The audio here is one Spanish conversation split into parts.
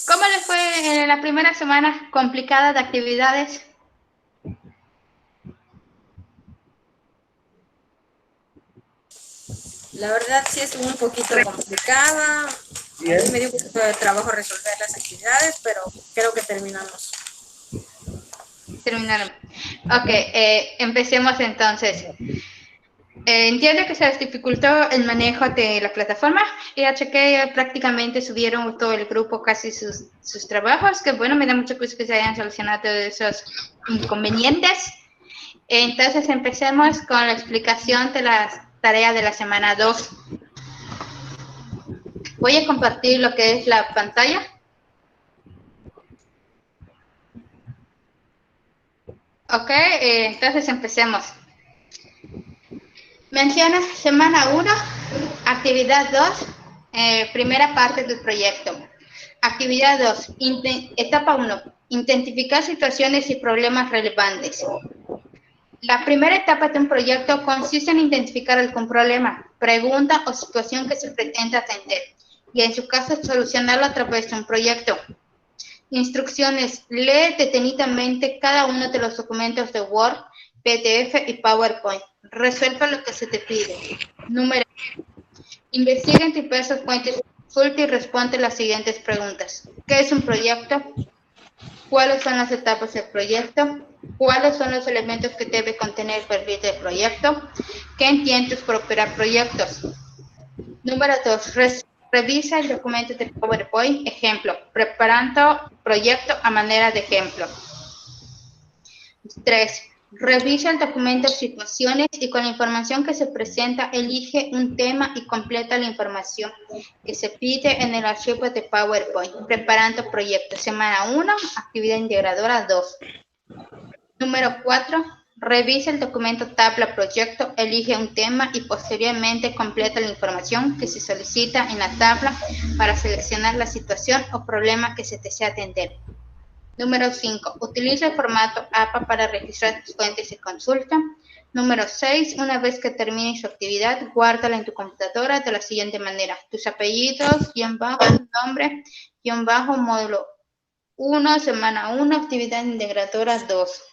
¿Cómo les fue en la primera semana complicada de actividades? La verdad sí estuvo un poquito complicada. A mí me dio un poquito de trabajo resolver las actividades, pero creo que terminamos. Terminaron. Ok, empecemos entonces. Entiendo que se les dificultó el manejo de la plataforma. Ya chequé, prácticamente subieron todo el grupo casi sus trabajos, que bueno, me da mucho gusto que se hayan solucionado todos esos inconvenientes. Entonces empecemos con la explicación de las tareas de la semana 2. Voy a compartir lo que es la pantalla. Ok, entonces empecemos. Menciona semana 1, actividad 2, primera parte del proyecto. Actividad 2, etapa 1, identificar situaciones y problemas relevantes. La primera etapa de un proyecto consiste en identificar algún problema, pregunta o situación que se pretende atender y en su caso solucionarlo a través de un proyecto. Instrucciones. Lee detenidamente cada uno de los documentos de Word, PDF y PowerPoint. Resuelva lo que se te pide. Número 1. Investiga en diversas fuentes, consulta y responde las siguientes preguntas. ¿Qué es un proyecto? ¿Cuáles son las etapas del proyecto? ¿Cuáles son los elementos que debe contener el perfil del proyecto? ¿Qué entiendes por operar proyectos? Número 2. Revisa el documento de PowerPoint. Ejemplo. Preparando proyecto a manera de ejemplo. 3. Revisa el documento situaciones y con la información que se presenta, elige un tema y completa la información que se pide en el archivo de PowerPoint. Preparando proyecto. Semana 1, actividad integradora 2. Número 4. Revisa el documento tabla proyecto, elige un tema y posteriormente completa la información que se solicita en la tabla para seleccionar la situación o problema que se desea atender. Número 5. Utiliza el formato APA para registrar tus fuentes y consulta. Número 6. Una vez que termine su actividad, guárdala en tu computadora de la siguiente manera. Tus apellidos, nombre, módulo 1, semana 1, actividad integradora 2.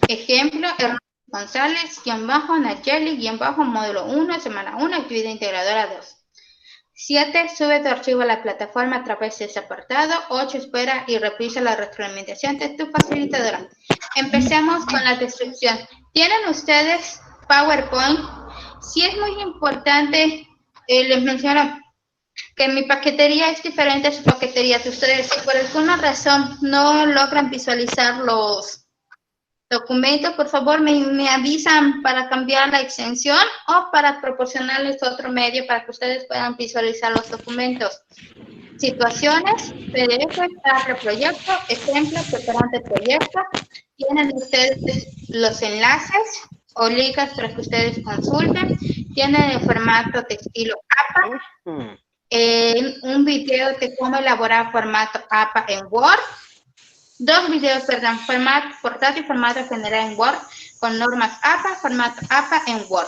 Ejemplo, Ernesto González, Nayeli, módulo 1, semana 1, actividad integradora 2. 7. Sube tu archivo a la plataforma a través de ese apartado. 8. Espera y revisa la retroalimentación de tu facilitadora. Empecemos con la descripción. ¿Tienen ustedes PowerPoint? Sí, es muy importante, les menciono que mi paquetería es diferente a su paquetería de ustedes. Si por alguna razón no logran visualizar los documentos, por favor me avisan para cambiar la extensión o para proporcionarles otro medio para que ustedes puedan visualizar los documentos. Situaciones, PDF, tabla proyecto, ejemplo, preparante proyecto. Tienen ustedes los enlaces o ligas para que ustedes consulten. Tienen el formato de estilo APA. Un video de cómo elaborar formato APA en Word. 2 videos, perdón, formato portátil y formato general en Word, con normas APA, formato APA en Word.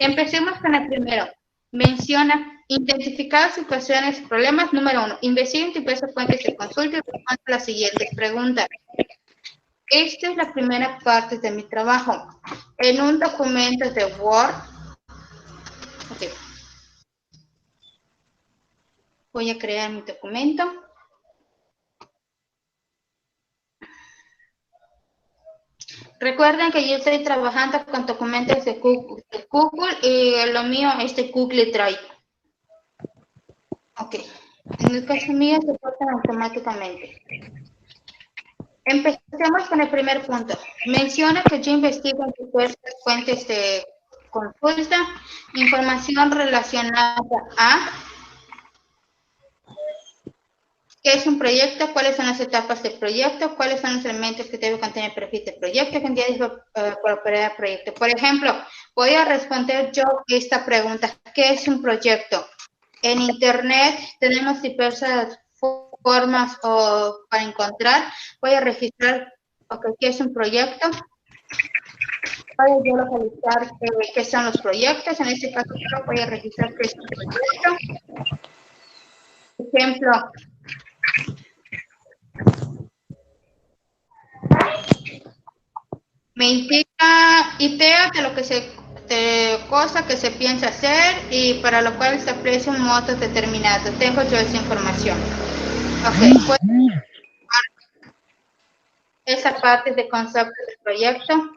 Empecemos con el primero. Menciona, identificar situaciones, problemas. Número 1. Investiga en diversas fuentes de consulta y responde las siguientes preguntas. Esta es la primera parte de mi trabajo. En un documento de Word. Okay. Voy a crear mi documento. Recuerden que yo estoy trabajando con documentos de Google y lo mío es de Google Drive. Ok. En el caso mío se portan automáticamente. Empecemos con el primer punto. Menciona que yo investigo en diversas fuentes de consulta, información relacionada a qué es un proyecto, cuáles son las etapas del proyecto, cuáles son los elementos que debe contener el perfil del proyecto, qué entidades para operar el proyecto. Por ejemplo, voy a responder yo esta pregunta. ¿Qué es un proyecto? En Internet tenemos diversas formas para encontrar. Voy a registrar qué es un proyecto. Voy a localizar qué son los proyectos. En este caso, voy a registrar qué es un proyecto. ejemplo, me indica ideas de lo que de cosas que se piensa hacer y para lo cual se aprecia un monto determinado. Tengo yo esa información. Ok, pues esa parte de concepto del proyecto.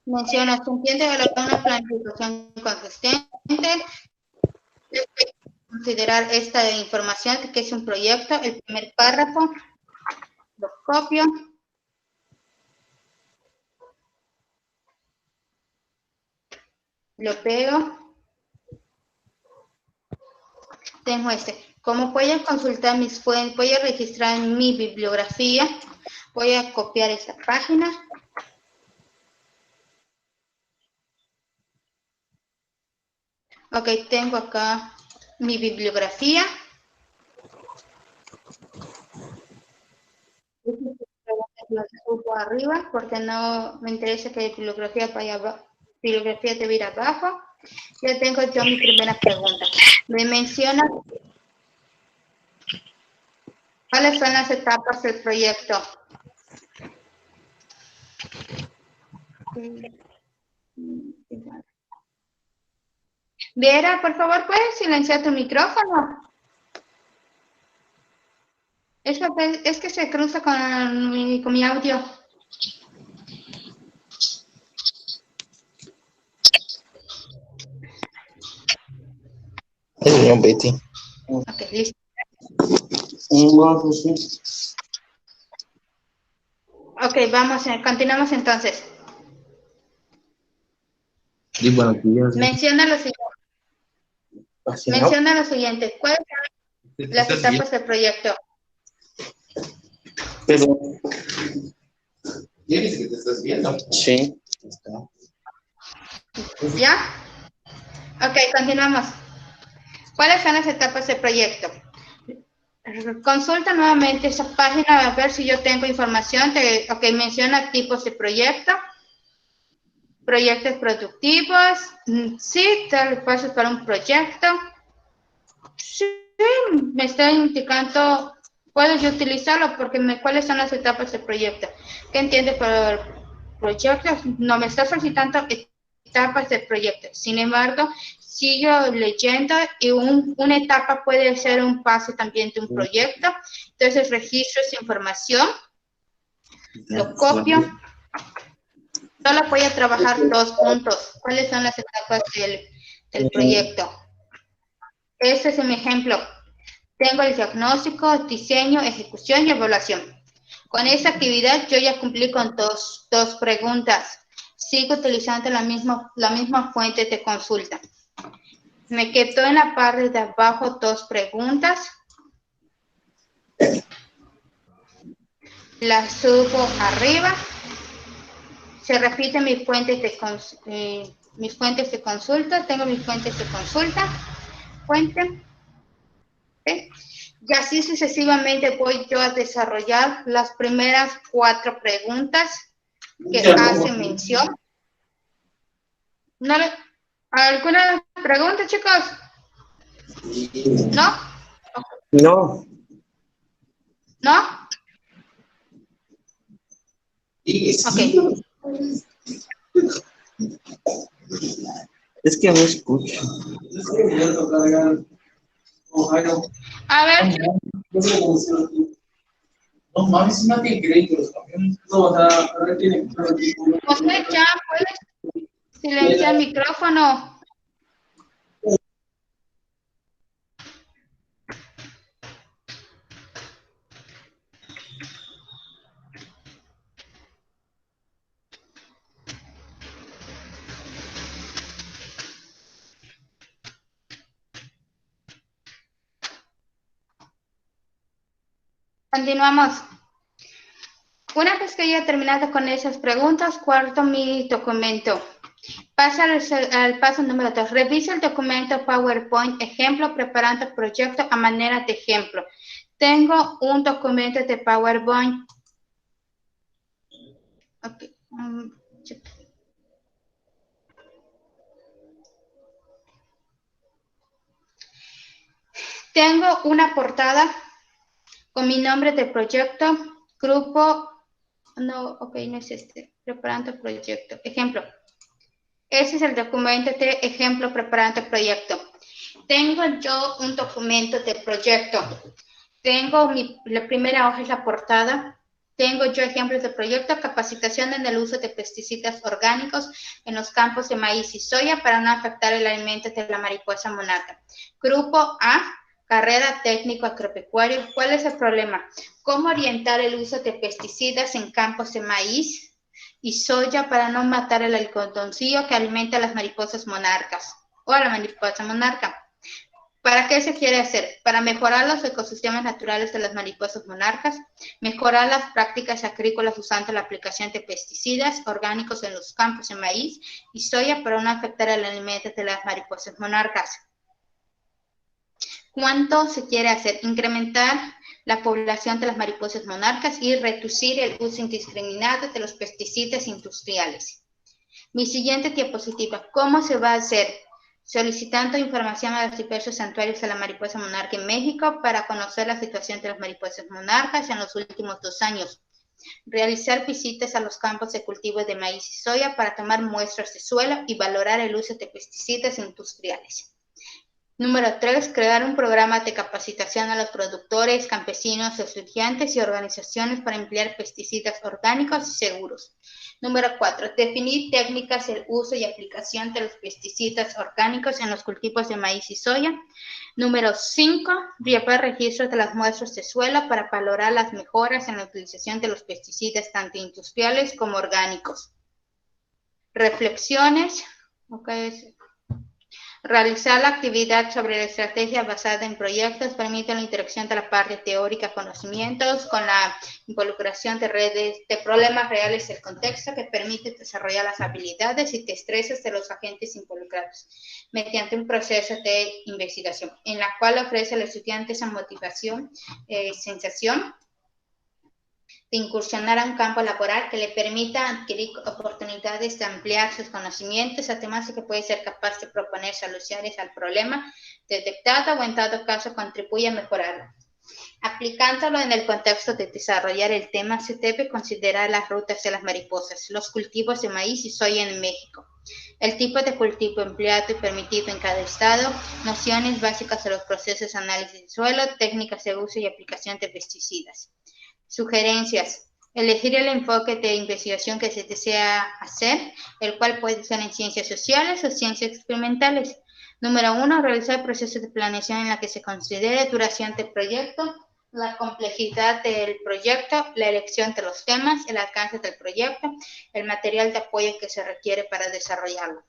Menciona, se entiende elaborar una planificación consistente. Considerar esta información que es un proyecto, el primer párrafo, lo copio. Lo pego. Tengo Como voy a consultar mis fuentes, voy a registrar mi bibliografía. Voy a copiar esta página. Ok, tengo acá mi bibliografía. Lo subo arriba porque no me interesa que la bibliografía vaya abajo. Bibliografía debe ir abajo. Ya tengo yo mi primera pregunta. Me menciona cuáles son las etapas del proyecto. Vera, por favor, ¿puedes silenciar tu micrófono? Es que se cruza con mi audio. Señor Betty. Ok, listo. Ok, continuamos entonces. Sí, buenos días. Menciona lo siguiente. ¿Cuáles son las etapas del proyecto? Pero, ¿tienes que te estás viendo? Sí. ¿Ya? Ok, continuamos. ¿Cuáles son las etapas del proyecto? Consulta nuevamente esa página a ver si yo tengo información ok, menciona tipos de proyecto, proyectos productivos, sí, tal pasos para un proyecto, sí, me está indicando, puedo yo utilizarlo porque cuáles son las etapas del proyecto. ¿Qué entiende por proyecto? No me está solicitando etapas del proyecto, sin embargo, sigo leyendo y una etapa puede ser un paso también de un proyecto. Entonces registro esa información, lo copio. Solo voy a trabajar 2 puntos. ¿Cuáles son las etapas del proyecto? Este es mi ejemplo. Tengo el diagnóstico, diseño, ejecución y evaluación. Con esta actividad yo ya cumplí con dos preguntas. Sigo utilizando la misma fuente de consulta. Me quedo en la parte de abajo 2 preguntas. Las subo arriba. Se repiten mis fuentes de consulta. Tengo mis fuentes de consulta. Fuente. ¿Sí? Y así sucesivamente voy yo a desarrollar las primeras 4 preguntas que hacen mención. ¿Alguna pregunta, chicos? ¿No? No. ¿No? Ok. Es que no escucho. A ver, No mames, no tiene crédito los camiones. No, o sea, ahora tienen. José, ya puedes silenciar el micrófono. Continuamos. Una vez que haya terminado con esas preguntas, guardo mi documento. Pasa al paso número 2. Revisa el documento PowerPoint ejemplo preparando el proyecto a manera de ejemplo. Tengo un documento de PowerPoint. Ok. Check. Tengo una portada con mi nombre de proyecto, grupo, no, ok, no es este, preparando proyecto. Ejemplo, ese es el documento de ejemplo preparando proyecto. Tengo yo un documento de proyecto. Tengo la primera hoja es la portada. Tengo yo ejemplos de proyecto, capacitación en el uso de pesticidas orgánicos en los campos de maíz y soya para no afectar el alimento de la mariposa monarca. Grupo A, carrera técnico agropecuario. ¿Cuál es el problema? ¿Cómo orientar el uso de pesticidas en campos de maíz y soya para no matar el algodoncillo que alimenta a las mariposas monarcas o a la mariposa monarca? ¿Para qué se quiere hacer? Para mejorar los ecosistemas naturales de las mariposas monarcas, mejorar las prácticas agrícolas usando la aplicación de pesticidas orgánicos en los campos de maíz y soya para no afectar el alimento de las mariposas monarcas. ¿Cuánto se quiere hacer? Incrementar la población de las mariposas monarcas y reducir el uso indiscriminado de los pesticidas industriales. Mi siguiente diapositiva, ¿cómo se va a hacer? Solicitando información a los diversos santuarios de la mariposa monarca en México para conocer la situación de las mariposas monarcas en los últimos 2 años. Realizar visitas a los campos de cultivo de maíz y soya para tomar muestras de suelo y valorar el uso de pesticidas industriales. Número 3, crear un programa de capacitación a los productores, campesinos, estudiantes y organizaciones para emplear pesticidas orgánicos y seguros. Número 4, definir técnicas de uso y aplicación de los pesticidas orgánicos en los cultivos de maíz y soya. Número 5, llevar registros de las muestras de suelo para valorar las mejoras en la utilización de los pesticidas tanto industriales como orgánicos. Reflexiones. Okay. Realizar la actividad sobre la estrategia basada en proyectos permite la interacción de la parte teórica, conocimientos, con la involucración de redes de problemas reales del contexto que permite desarrollar las habilidades y destrezas de los agentes involucrados mediante un proceso de investigación, en la cual ofrece al estudiante esa motivación, sensación de incursionar a un campo laboral que le permita adquirir oportunidades de ampliar sus conocimientos, además de que puede ser capaz de proponer soluciones al problema detectado o en todo caso contribuye a mejorarlo. Aplicándolo en el contexto de desarrollar el tema, se debe considerar las rutas de las mariposas, los cultivos de maíz y soya en México, el tipo de cultivo empleado y permitido en cada estado, nociones básicas de los procesos de análisis de suelo, técnicas de uso y aplicación de pesticidas. Sugerencias. Elegir el enfoque de investigación que se desea hacer, el cual puede ser en ciencias sociales o ciencias experimentales. Número 1, realizar procesos de planeación en la que se considere duración del proyecto, la complejidad del proyecto, la elección de los temas, el alcance del proyecto, el material de apoyo que se requiere para desarrollarlo.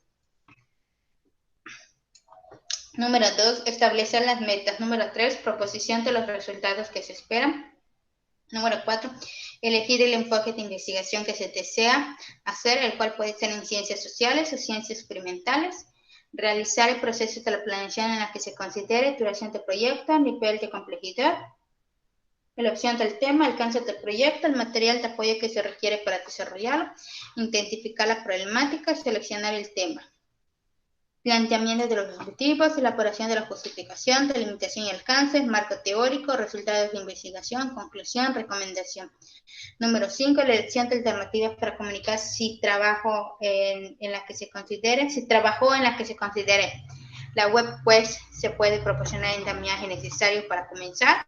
Número 2, establecer las metas. Número 3, proposición de los resultados que se esperan. Número 4, elegir el enfoque de investigación que se desea hacer, el cual puede ser en ciencias sociales o ciencias experimentales. Realizar el proceso de la planeación en la que se considere duración del proyecto, nivel de complejidad, elección del tema, alcance del proyecto, el material de apoyo que se requiere para desarrollarlo, identificar la problemática, seleccionar el tema. Planteamiento de los objetivos, elaboración de la justificación, delimitación y alcance, marco teórico, resultados de investigación, conclusión, recomendación. Número 5, la elección de alternativas para comunicar si trabajó en la que se considere. La web pues se puede proporcionar el andamiaje necesario para comenzar.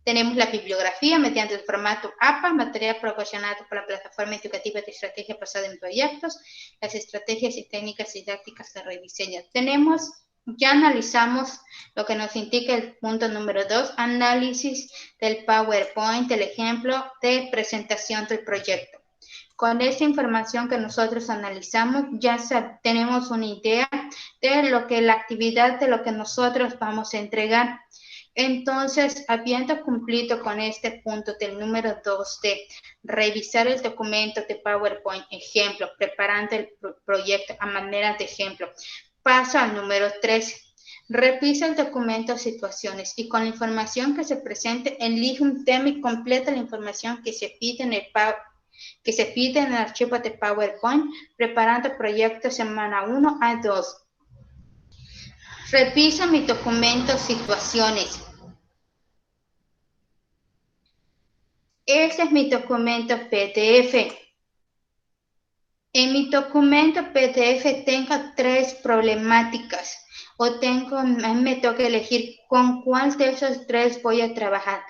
Tenemos la bibliografía mediante el formato APA, material proporcionado por la plataforma educativa de estrategia basada en proyectos, las estrategias y técnicas didácticas de rediseño. Ya analizamos lo que nos indica el punto número 2, análisis del PowerPoint, el ejemplo de presentación del proyecto. Con esta información que nosotros analizamos, ya tenemos una idea de lo que la actividad de lo que nosotros vamos a entregar. Entonces, habiendo cumplido con este punto del número 2 de revisar el documento de PowerPoint, ejemplo, preparando el proyecto a manera de ejemplo, paso al número 3. Revisa el documento situaciones y con la información que se presente, elige un tema y completa la información que se pide en el que se pide en el archivo de PowerPoint, preparando proyectos semana 1 a 2. Reviso mi documento situaciones. Este es mi documento PDF. En mi documento PDF tengo 3 problemáticas. Me toca elegir con cuál de esos 3 voy a trabajar.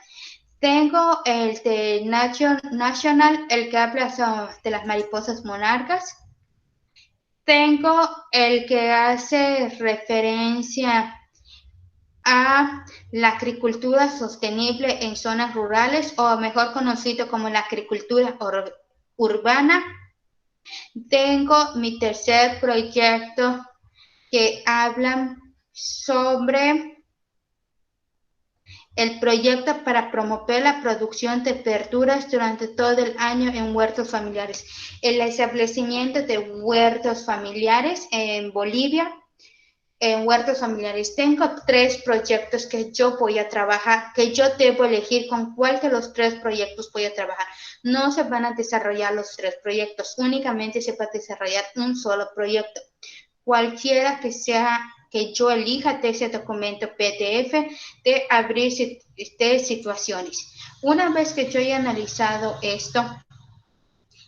Tengo el de National, el que habla de las mariposas monarcas. Tengo el que hace referencia a la agricultura sostenible en zonas rurales, o mejor conocido como la agricultura urbana. Tengo mi tercer proyecto que habla sobre el proyecto para promover la producción de verduras durante todo el año en huertos familiares. El establecimiento de huertos familiares en Bolivia. En huertos familiares tengo 3 proyectos que yo voy a trabajar, que yo debo elegir con cuál de los 3 proyectos voy a trabajar. No se van a desarrollar los 3 proyectos, únicamente se va a desarrollar un solo proyecto. Cualquiera que sea que yo elija de ese documento PDF de abrir de situaciones. Una vez que yo haya analizado esto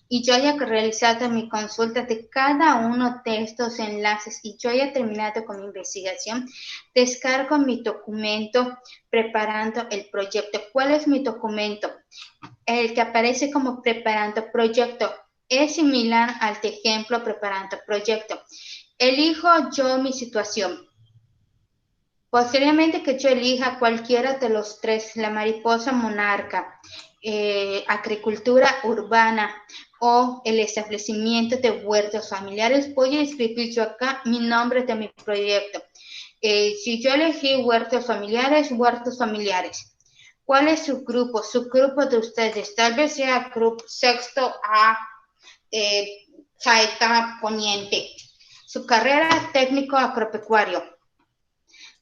y yo haya realizado mi consulta de cada uno de estos enlaces y yo haya terminado con mi investigación, descargo mi documento preparando el proyecto. ¿Cuál es mi documento? El que aparece como preparando proyecto. Es similar al de ejemplo preparando proyecto. Elijo yo mi situación. Posteriormente que yo elija cualquiera de los 3, la mariposa monarca, agricultura urbana o el establecimiento de huertos familiares, voy a escribir yo acá mi nombre de mi proyecto. Si yo elegí huertos familiares. ¿Cuál es su grupo? Su grupo de ustedes, tal vez sea grupo sexto A, Chaeta Poniente. Su carrera técnico agropecuario.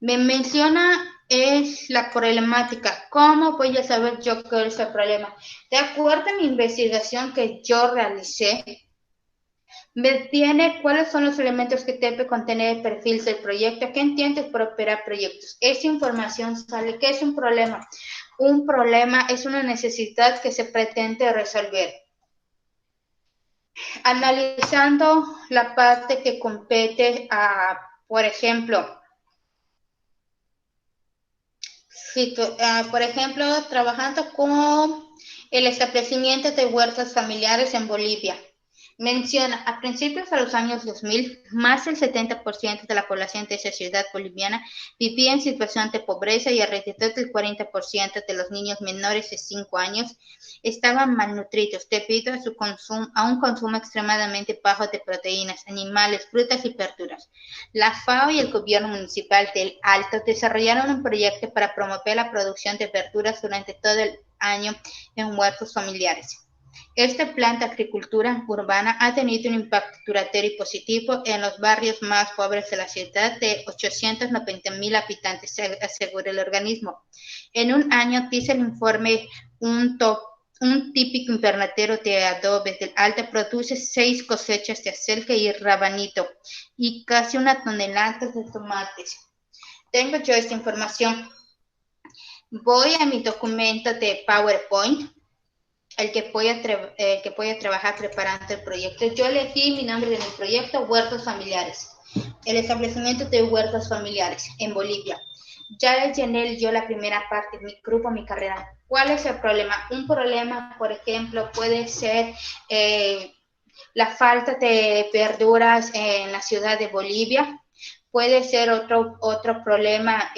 Me menciona es la problemática. ¿Cómo voy a saber yo qué es el problema? De acuerdo a mi investigación que yo realicé, me tiene cuáles son los elementos que debe contener el perfil del proyecto. ¿Qué entiendes por operar proyectos? Esa información sale. ¿Qué es un problema? Un problema es una necesidad que se pretende resolver. Analizando la parte que compete a, por ejemplo, trabajando con el establecimiento de huertos familiares en Bolivia. Menciona, a principios de los años 2000, más del 70% de la población de esa ciudad boliviana vivía en situación de pobreza y alrededor del 40% de los niños menores de 5 años estaban malnutridos debido a un consumo extremadamente bajo de proteínas, animales, frutas y verduras. La FAO y el gobierno municipal del Alto desarrollaron un proyecto para promover la producción de verduras durante todo el año en huertos familiares. Este plan de agricultura urbana ha tenido un impacto duradero y positivo en los barrios más pobres de la ciudad de 890,000 habitantes, asegura el organismo. En un año, dice el informe, un típico invernadero de adobe del Alto produce 6 cosechas de acelga y rabanito y casi 1 tonelada de tomates. Tengo yo esta información. Voy a mi documento de PowerPoint, el que voy a trabajar preparando el proyecto. Yo elegí mi nombre de mi proyecto, Huertos Familiares. El establecimiento de huertos familiares en Bolivia. Ya llené yo la primera parte, mi grupo, mi carrera. ¿Cuál es el problema? Un problema, por ejemplo, puede ser la falta de verduras en la ciudad de Bolivia. Puede ser otro problema,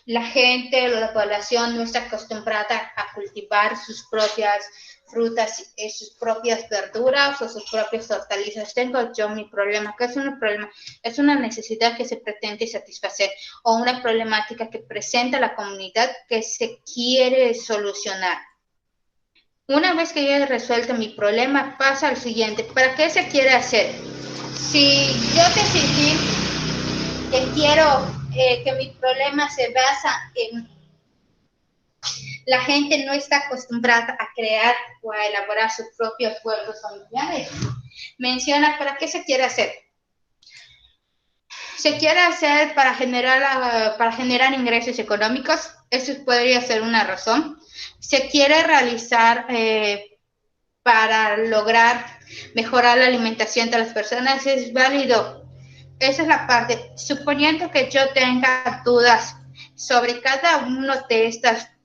la gente, la población no está acostumbrada a cultivar sus propias frutas, sus propias verduras o sus propias hortalizas. Tengo yo mi problema. ¿Qué es un problema? Es una necesidad que se pretende satisfacer o una problemática que presenta la comunidad que se quiere solucionar. Una vez que ya he resuelto mi problema, pasa al siguiente. ¿Para qué se quiere hacer? Si yo decidí que quiero que mi problema se basa La gente no está acostumbrada a crear o a elaborar sus propios juegos familiares. Menciona para qué se quiere hacer. Se quiere hacer para generar ingresos económicos. Eso podría ser una razón. Se quiere realizar para lograr mejorar la alimentación de las personas. Es válido. Esa es la parte. Suponiendo que yo tenga dudas sobre cada uno de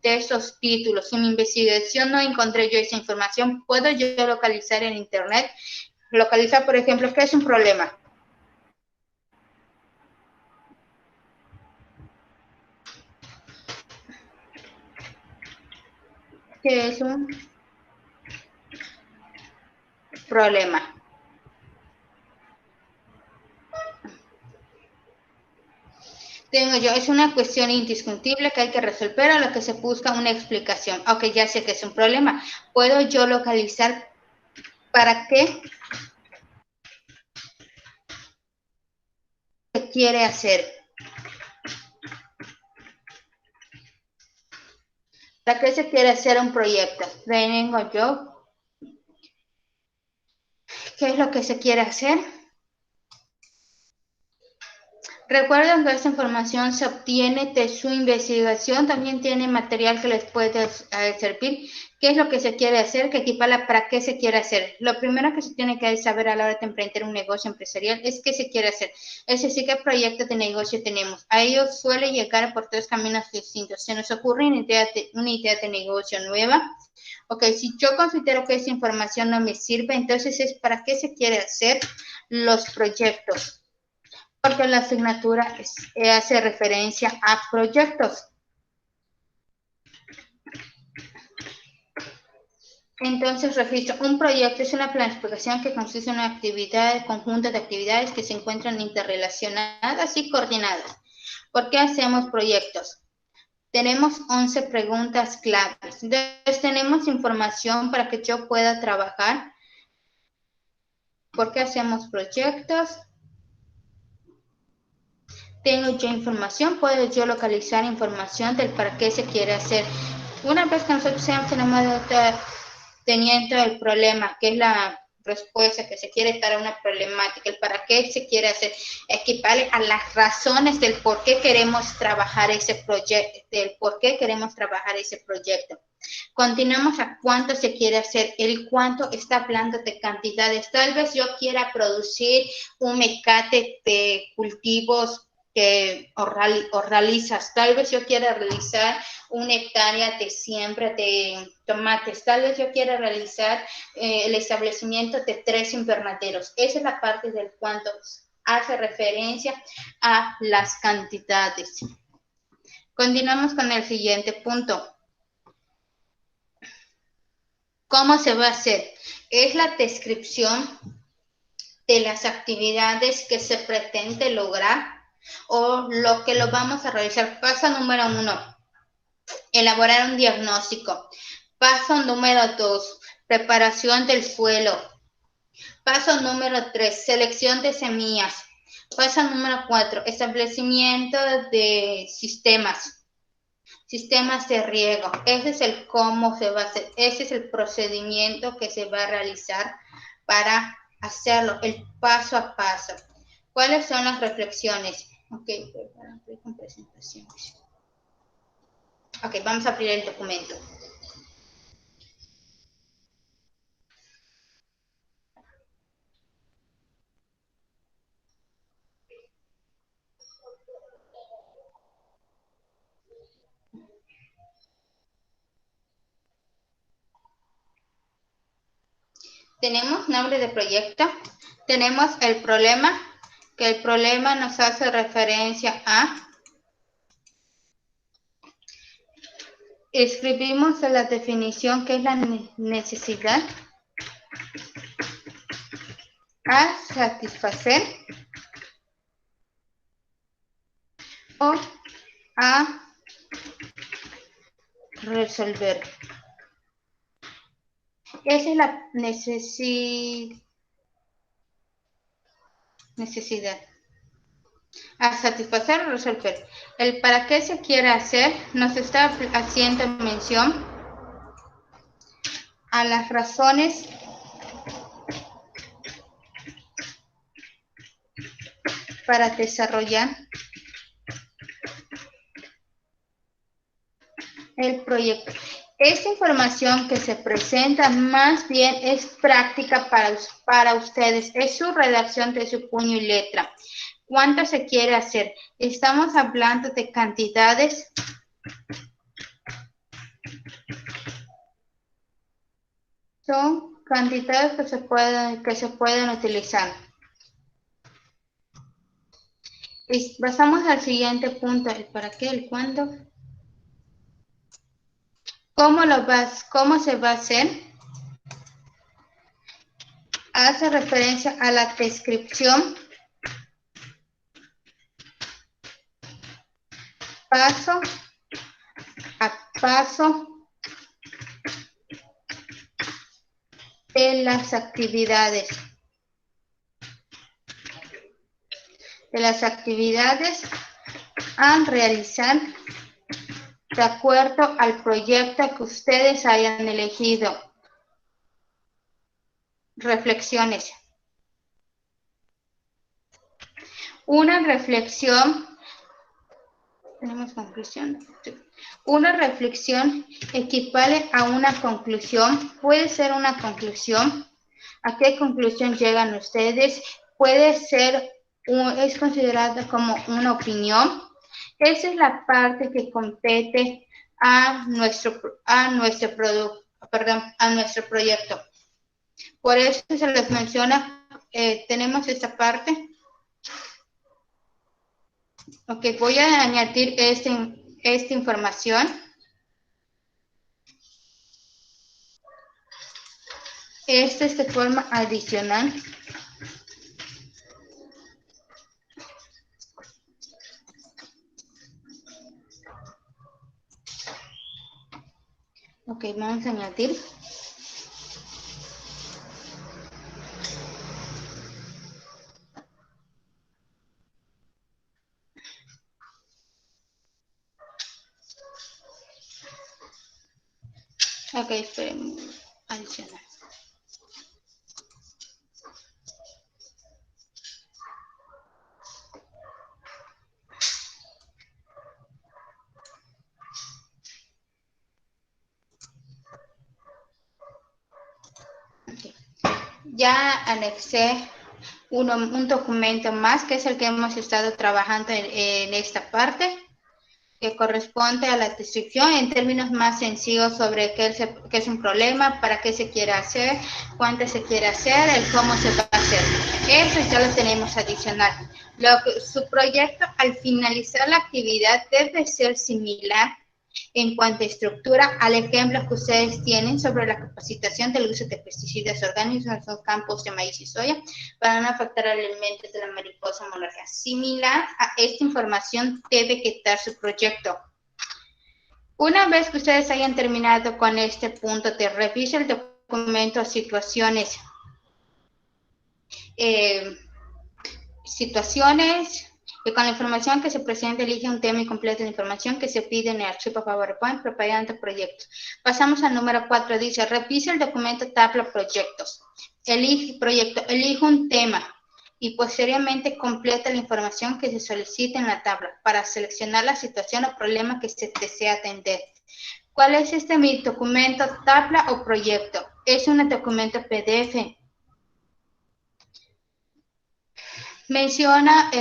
esos títulos, en mi investigación no encontré yo esa información, puedo yo localizar en internet, localizar, por ejemplo, qué es un problema. ¿Qué es un problema? Tengo yo, es una cuestión indiscutible que hay que resolver a lo que se busca una explicación. Ok, ya sé que es un problema. ¿Puedo yo localizar para qué se quiere hacer? ¿Para qué se quiere hacer un proyecto? Vengo yo. ¿Qué es lo que se quiere hacer? Recuerden que esta información se obtiene de su investigación, también tiene material que les puede servir. ¿Qué es lo que se quiere hacer? Que equipara para qué se quiere hacer. Lo primero que se tiene que saber a la hora de emprender un negocio empresarial es qué se quiere hacer. Es decir, qué proyecto de negocio tenemos. A ellos suele llegar por tres caminos distintos. Se nos ocurre una idea de negocio nueva. Ok, si yo considero que esa información no me sirve, entonces es para qué se quiere hacer los proyectos. Porque la asignatura hace referencia a proyectos. Entonces, registro. Un proyecto es una planificación que consiste en una actividad, conjunto de actividades que se encuentran interrelacionadas y coordinadas. ¿Por qué hacemos proyectos? Tenemos 11 preguntas claves. Entonces, tenemos información para que yo pueda trabajar. ¿Por qué hacemos proyectos? Tengo yo información, puedo yo localizar información del para qué se quiere hacer. Una vez que nosotros tenemos teniendo el problema, que es la respuesta que se quiere dar a una problemática, el para qué se quiere hacer, equivale a las razones del por qué queremos trabajar ese proyecto, del por qué queremos trabajar ese proyecto. Continuamos a cuánto se quiere hacer, el cuánto está hablando de cantidades. Tal vez yo quiera producir un mecate de cultivos que realizas. Tal vez yo quiera realizar una hectárea de siembra de tomates. Tal vez yo quiera realizar el establecimiento de 3 invernaderos. Esa es la parte del cuánto hace referencia a las cantidades. Continuamos con el siguiente punto. ¿Cómo se va a hacer? Es la descripción de las actividades que se pretende lograr o lo que lo vamos a realizar. Paso número 1, elaborar un diagnóstico. Paso número 2, preparación del suelo. Paso número 3, selección de semillas. Paso número 4, establecimiento de sistemas de riego. Ese es el cómo se va a hacer. Ese es el procedimiento que se va a realizar para hacerlo, el paso a paso. ¿Cuáles son las reflexiones? Ok, con presentaciones. Ok, vamos a abrir el documento. Tenemos nombre de proyecto, tenemos el problema, que el problema nos hace referencia a. Escribimos la definición que es la necesidad a satisfacer o a resolver. Esa es la necesidad. A satisfacer o resolver. El para qué se quiere hacer nos está haciendo mención a las razones para desarrollar el proyecto. Esta información que se presenta más bien es práctica para ustedes. Es su redacción de su puño y letra. ¿Cuánto se quiere hacer? Estamos hablando de cantidades. Son cantidades que se pueden utilizar. Y pasamos al siguiente punto, el para qué, el cuándo. ¿Cómo se va a hacer? Hace referencia a la descripción paso a paso de las actividades. A realizar de acuerdo al proyecto que ustedes hayan elegido. Reflexiones. Una reflexión. ¿Tenemos conclusión? Sí. Una reflexión equivale a una conclusión. Puede ser una conclusión. ¿A qué conclusión llegan ustedes? Puede ser, es considerada como una opinión. Esa es la parte que compete a nuestro proyecto. Por eso se les menciona, tenemos esta parte. Ok, voy a añadir esta información. Esta es de forma adicional. Ok, vamos a añadir. Ok, esperen, adicional. Okay. Ya anexé un documento más, que es el que hemos estado trabajando en esta parte, que corresponde a la descripción en términos más sencillos sobre qué es un problema, para qué se quiere hacer, cuánto se quiere hacer, el cómo se va a hacer. Eso ya lo tenemos adicional. Su proyecto, al finalizar la actividad, debe ser similar en cuanto a estructura al ejemplo que ustedes tienen sobre la capacitación del uso de pesticidas orgánicos en los campos de maíz y soya para no afectar alimentos de la mariposa monarca. Similar a esta información debe quedar su proyecto. Una vez que ustedes hayan terminado con este punto, te revisa el documento situaciones y con la información que se presenta, elige un tema y completa la información que se pide en el archivo PowerPoint preparando proyectos. Pasamos al número 4, dice, revisa el documento tabla proyectos. Elige un tema y posteriormente completa la información que se solicita en la tabla para seleccionar la situación o problema que se desea atender. ¿Cuál es mi documento, tabla o proyecto? Es un documento PDF. Menciona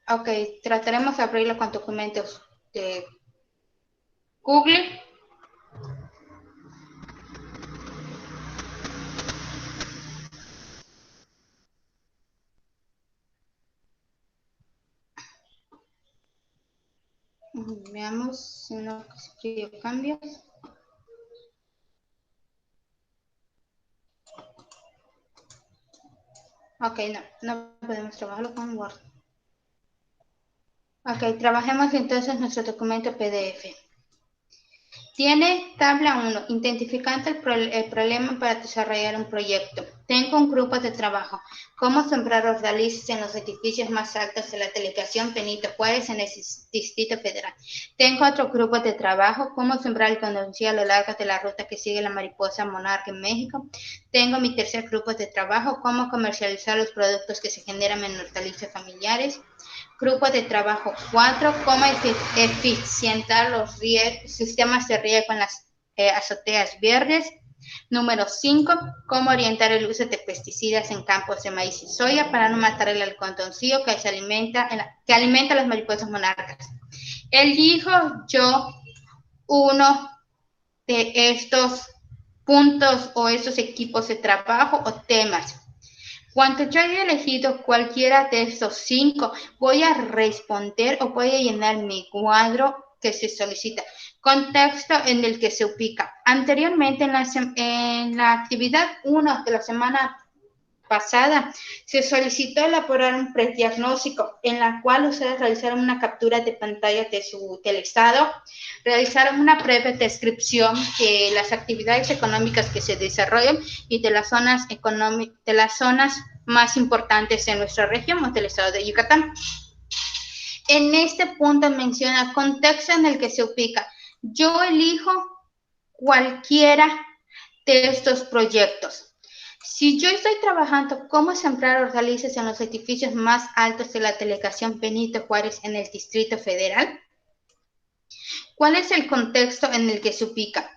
ok, trataremos de abrirlo con documentos de Google. Veamos si no escribo cambios. Ok, no podemos trabajarlo con Word. Ok, trabajemos entonces nuestro documento PDF. Tiene tabla 1, identificando el problema para desarrollar un proyecto. Tengo un grupo de trabajo. ¿Cómo sembrar hortalizas en los edificios más altos de la delegación Benito Juárez en el Distrito Federal? Tengo otro grupo de trabajo. ¿Cómo sembrar el condoncillo a lo largo de la ruta que sigue la mariposa monarca en México? Tengo mi tercer grupo de trabajo. ¿Cómo comercializar los productos que se generan en hortalizas familiares? Grupo de trabajo 4. ¿Cómo eficientar los sistemas de riego en las azoteas verdes? Número 5. ¿Cómo orientar el uso de pesticidas en campos de maíz y soya para no matar el algodoncillo que alimenta a las mariposas monarcas? Elijo yo uno de estos puntos o estos equipos de trabajo o temas. Cuando yo haya elegido cualquiera de estos 5, voy a responder o voy a llenar mi cuadro que se solicita. Contexto en el que se ubica. Anteriormente, en la actividad 1 de la semana pasada, se solicitó elaborar un prediagnóstico en la cual ustedes realizaron una captura de pantalla del estado, realizaron una breve descripción de las actividades económicas que se desarrollan y de las zonas más importantes en nuestra región o del estado de Yucatán. En este punto menciona contexto en el que se ubica. Yo elijo cualquiera de estos proyectos. Si yo estoy trabajando cómo sembrar hortalizas en los edificios más altos de la delegación Benito Juárez en el Distrito Federal, ¿cuál es el contexto en el que se ubica?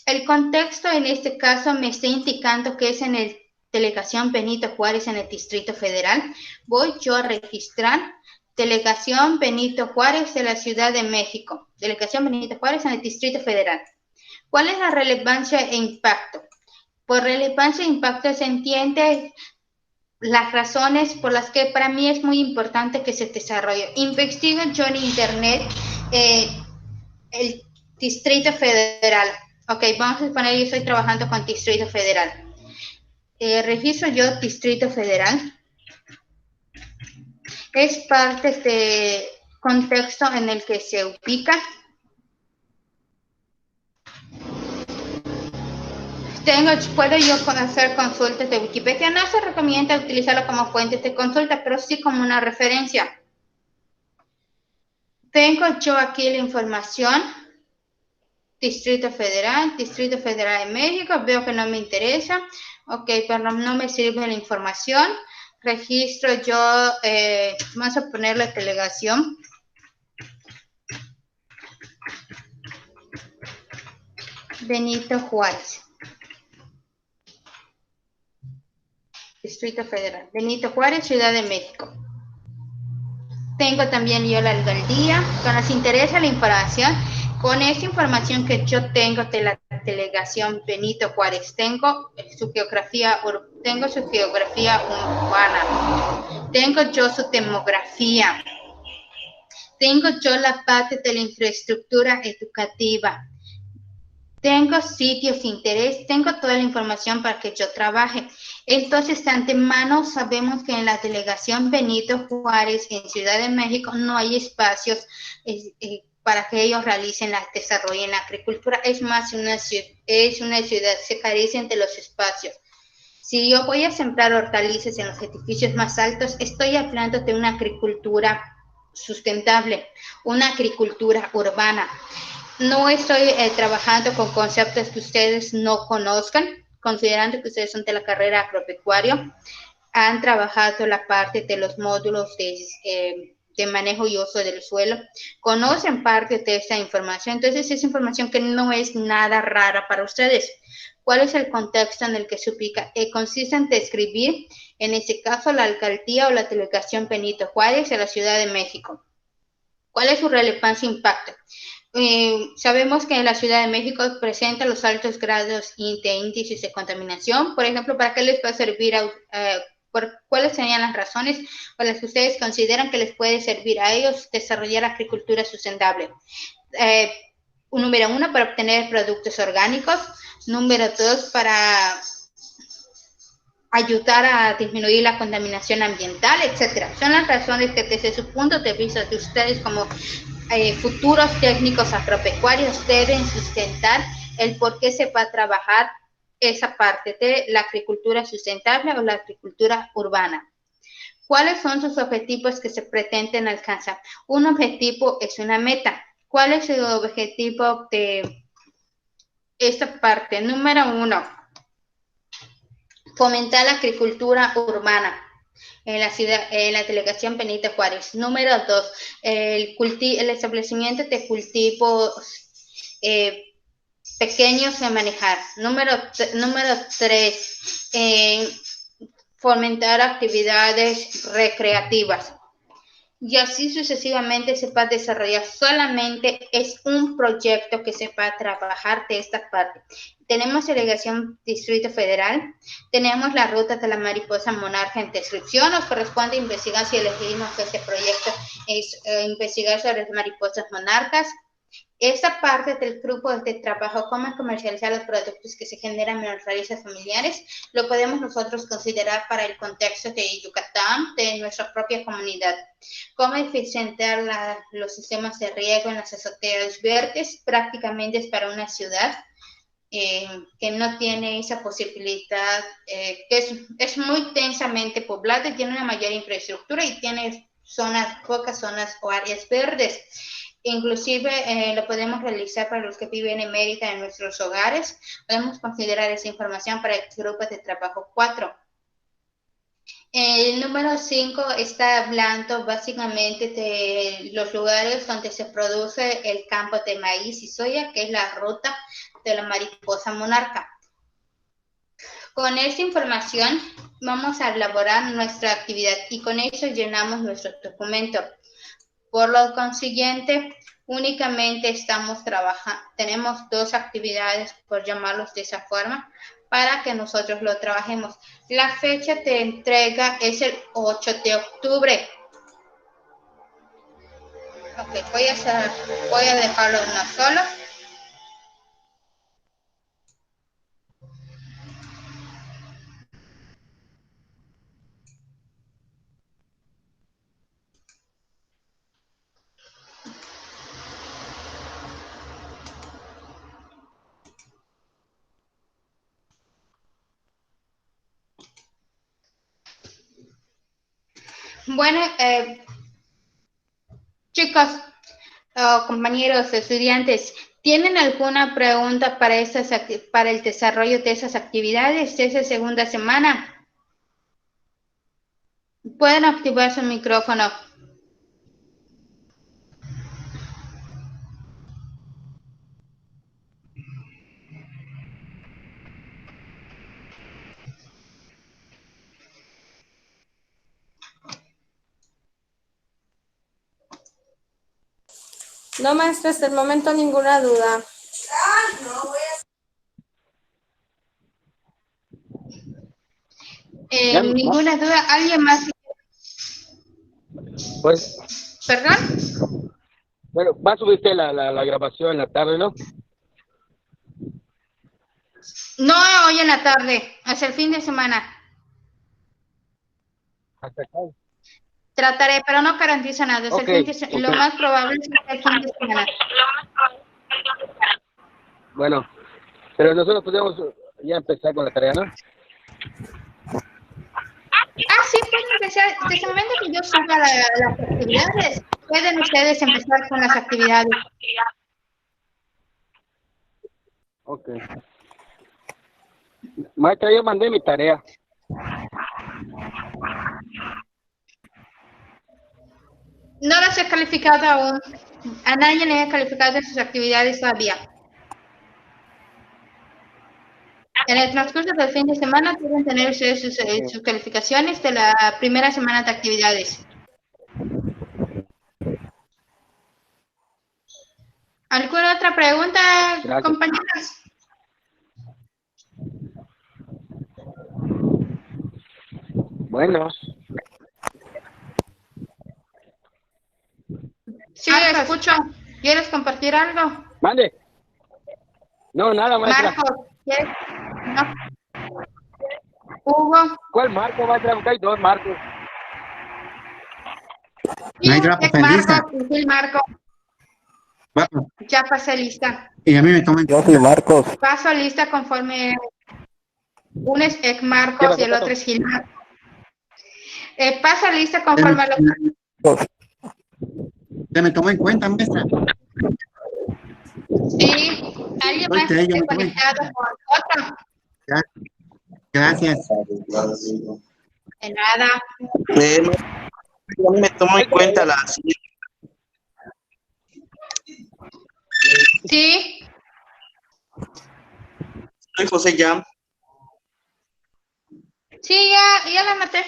El contexto en este caso me está indicando que es en el delegación Benito Juárez en el Distrito Federal. Voy yo a registrar Delegación Benito Juárez de la Ciudad de México. Delegación Benito Juárez en el Distrito Federal. ¿Cuál es la relevancia e impacto? Por relevancia e impacto se entiende las razones por las que para mí es muy importante que se desarrolle. Investigo yo en internet el Distrito Federal. Ok, vamos a suponer que yo estoy trabajando con Distrito Federal. Registro yo Distrito Federal. Es parte de contexto en el que se ubica. Puedo yo hacer consultas de Wikipedia. No se recomienda utilizarlo como fuente de consulta, pero sí como una referencia. Tengo yo aquí la información. Distrito Federal de México. Veo que no me interesa. Ok, pero no me sirve la información. Registro yo, vamos a poner la delegación. Benito Juárez. Distrito Federal. Benito Juárez, Ciudad de México. Tengo también yo la alcaldía. Cuando les interesa la información, con esta información que yo tengo de la delegación Benito Juárez, tengo su geografía urbana, tengo yo su demografía, tengo yo la parte de la infraestructura educativa, tengo sitios de interés, tengo toda la información para que yo trabaje. Entonces, de antemano sabemos que en la delegación Benito Juárez en Ciudad de México no hay espacios para que ellos desarrollen la agricultura. Es más, es una ciudad, se carecen de los espacios. Si yo voy a sembrar hortalizas en los edificios más altos, estoy hablando de una agricultura sustentable, una agricultura urbana. No estoy trabajando con conceptos que ustedes no conozcan, considerando que ustedes son de la carrera agropecuario, han trabajado la parte de los módulos de manejo y uso del suelo, conocen parte de esta información, entonces es información que no es nada rara para ustedes. ¿Cuál es el contexto en el que se ubica? Consiste en describir, en este caso, la alcaldía o la delegación Benito Juárez de la Ciudad de México. ¿Cuál es su relevancia e impacto? Sabemos que la Ciudad de México presenta los altos grados de índices de contaminación. Por ejemplo, ¿para qué les va a servir? ¿Cuáles serían las razones por las que ustedes consideran que les puede servir a ellos desarrollar agricultura sustentable? Número 1, para obtener productos orgánicos. Número 2, para ayudar a disminuir la contaminación ambiental, etcétera. Son las razones que desde su punto de vista de ustedes como futuros técnicos agropecuarios deben sustentar el por qué se va a trabajar esa parte de la agricultura sustentable o la agricultura urbana. ¿Cuáles son sus objetivos que se pretenden alcanzar? Un objetivo es una meta. ¿Cuál es el objetivo de esta parte? Número 1, fomentar la agricultura urbana en la ciudad, en la delegación Benito Juárez. Número 2, el establecimiento de cultivos pequeños de manejar. Número 3, fomentar actividades recreativas. Y así sucesivamente se va a desarrollar. Solamente es un proyecto que se va a trabajar de esta parte. Tenemos delegación Distrito Federal, tenemos la ruta de la mariposa monarca en descripción. Nos corresponde investigar si elegimos este proyecto, es investigar sobre las mariposas monarcas. Esta parte del grupo de trabajo, cómo comercializar los productos que se generan en las raíces familiares, lo podemos nosotros considerar para el contexto de Yucatán, de nuestra propia comunidad. Cómo eficientar los sistemas de riego en las azoteas verdes, prácticamente es para una ciudad que no tiene esa posibilidad, que es muy densamente poblada, tiene una mayor infraestructura y tiene pocas zonas o áreas verdes. Inclusive lo podemos realizar para los que viven en Mérida en nuestros hogares. Podemos considerar esa información para el grupo de trabajo 4. El número 5 está hablando básicamente de los lugares donde se produce el campo de maíz y soya, que es la ruta de la mariposa monarca. Con esta información vamos a elaborar nuestra actividad y con eso llenamos nuestro documento. Por lo consiguiente, únicamente estamos trabajando, tenemos 2 actividades, por llamarlos de esa forma, para que nosotros lo trabajemos. La fecha de entrega es el 8 de octubre. Ok, voy a dejarlo uno solo. Bueno, chicos, compañeros, estudiantes, ¿tienen alguna pregunta para el desarrollo de esas actividades de esa segunda semana? Pueden activar su micrófono. No, maestra, hasta el momento ninguna duda. Ninguna duda. ¿Alguien más? Pues, ¿Perdón? bueno, va a subir usted la grabación en la tarde, ¿no? No hoy en la tarde, hasta el fin de semana. Hasta acá. Trataré, pero no garantizo nada. Es Okay, Lo más probable es el fin de semana. Bueno, pero nosotros podemos ya empezar con la tarea, ¿no? Sí, pueden empezar. Desde el momento que yo suba las actividades, pueden ustedes empezar con las actividades. Ok. Maestra, yo mandé mi tarea. No las he calificado aún. A nadie le he calificado en sus actividades todavía. En el transcurso del fin de semana pueden tener ustedes sus calificaciones de la primera semana de actividades. ¿Alguna otra pregunta, Gracias. compañeros? Bueno. Sí, escucho. ¿Quieres compartir algo? Mande. No, nada, maestra. Marcos, ¿quieres? No. Hugo. ¿Cuál Marco, maestra? Porque hay 2 Marcos. Maestra, Marco. Va- Ya pasé lista. Y a mí me toman. Yo soy Marcos. Paso lista conforme Uno es Ek Marcos y el otro es Gilmar. Pasa lista conforme a lo... Se me tomó en cuenta, maestra. Sí, alguien más Ahorita yo esté me tomé. conectado con otro. Gracias. De nada. A mí me tomó en cuenta la siguiente. Sí, Soy José Jam. sí, ya la maté.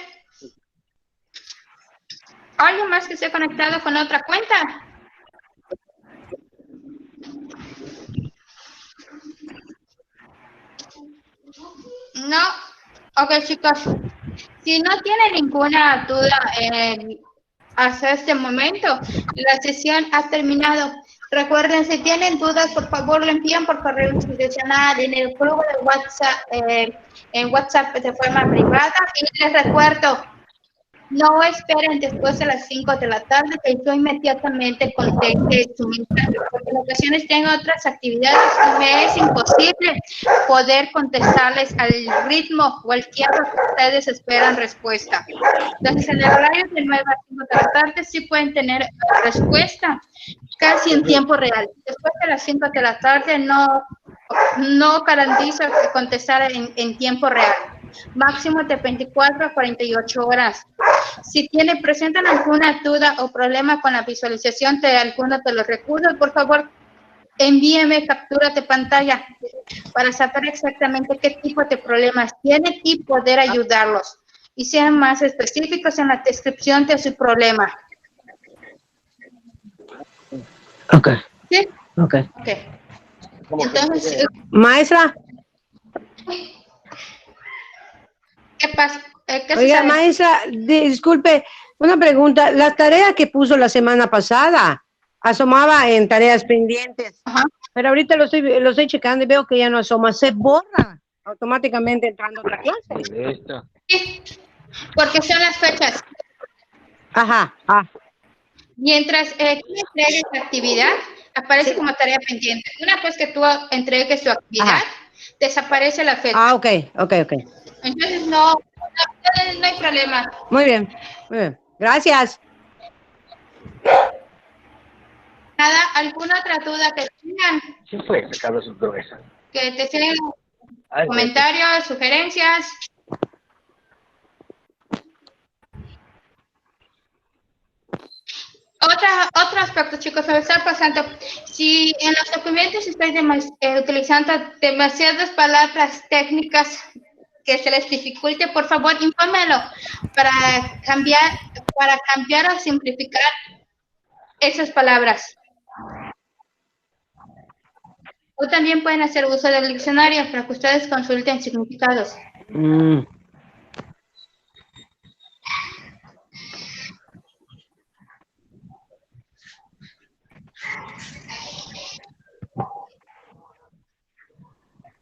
¿Alguien más que esté conectado con otra cuenta? No. Ok, chicos. Si no tienen ninguna duda hasta este momento, la sesión ha terminado. Recuerden, si tienen dudas, por favor, lo envían por correo institucional en el grupo de WhatsApp, en WhatsApp de forma privada. Y les recuerdo, no esperen después de las 5 de la tarde que yo inmediatamente conteste su mensaje, porque en ocasiones tengo otras actividades y me es imposible poder contestarles al ritmo o al tiempo que ustedes esperan respuesta. Entonces, en el horario de 9 a 5 de la tarde sí pueden tener respuesta casi en tiempo real. Después de las 5 de la tarde no garantizo contestar en tiempo real. Máximo de 24 a 48 horas. Si presentan alguna duda o problema con la visualización de alguno de los recursos, por favor, envíenme capturas de pantalla para saber exactamente qué tipo de problemas tienen y poder ayudarlos. Y sean más específicos en la descripción de su problema. Ok. ¿Sí? Ok. Ok. Entonces, Maestra, ¿qué pasa? ¿Qué oiga, sucede? maestra, disculpe, una pregunta. La tarea que puso la semana pasada asomaba en tareas pendientes, Ajá. pero ahorita lo estoy checando y veo que ya no asoma, se borra automáticamente entrando a otra clase. Listo. Sí, porque son las fechas. Ajá, Mientras tú entregues la actividad, aparece como tarea pendiente. Una vez que tú entregues tu actividad, Ajá. desaparece la fecha. ok. Entonces no hay problema. Muy bien. Gracias. Nada, ¿alguna otra duda que tengan? ¿Quién fue ese Carlos Gruesa? Que te tengan Ay, comentarios, sugerencias. Otro aspecto, chicos, me está pasando. Si en los documentos estoy utilizando demasiadas palabras técnicas que se les dificulte, por favor, infórmenlo para cambiar o simplificar esas palabras. O también pueden hacer uso del diccionario para que ustedes consulten significados.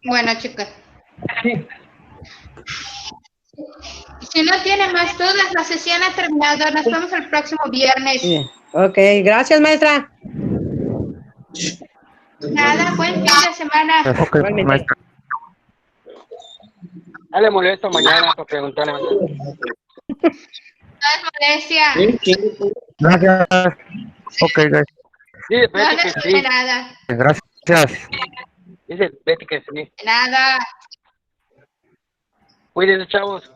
Bueno, chicos. Si no tienen más dudas, la sesión ha terminado. Nos vemos el próximo viernes. Bien. Ok, gracias, maestra. Nada, buen fin de semana. Igualmente. maestra. Le molesto mañana para preguntarle. No es molestia. Gracias. Ok, gracias. Sí, No Betty que les sí. nada. Gracias. Dice Betty que sí. Nada. Cuídense, chavos.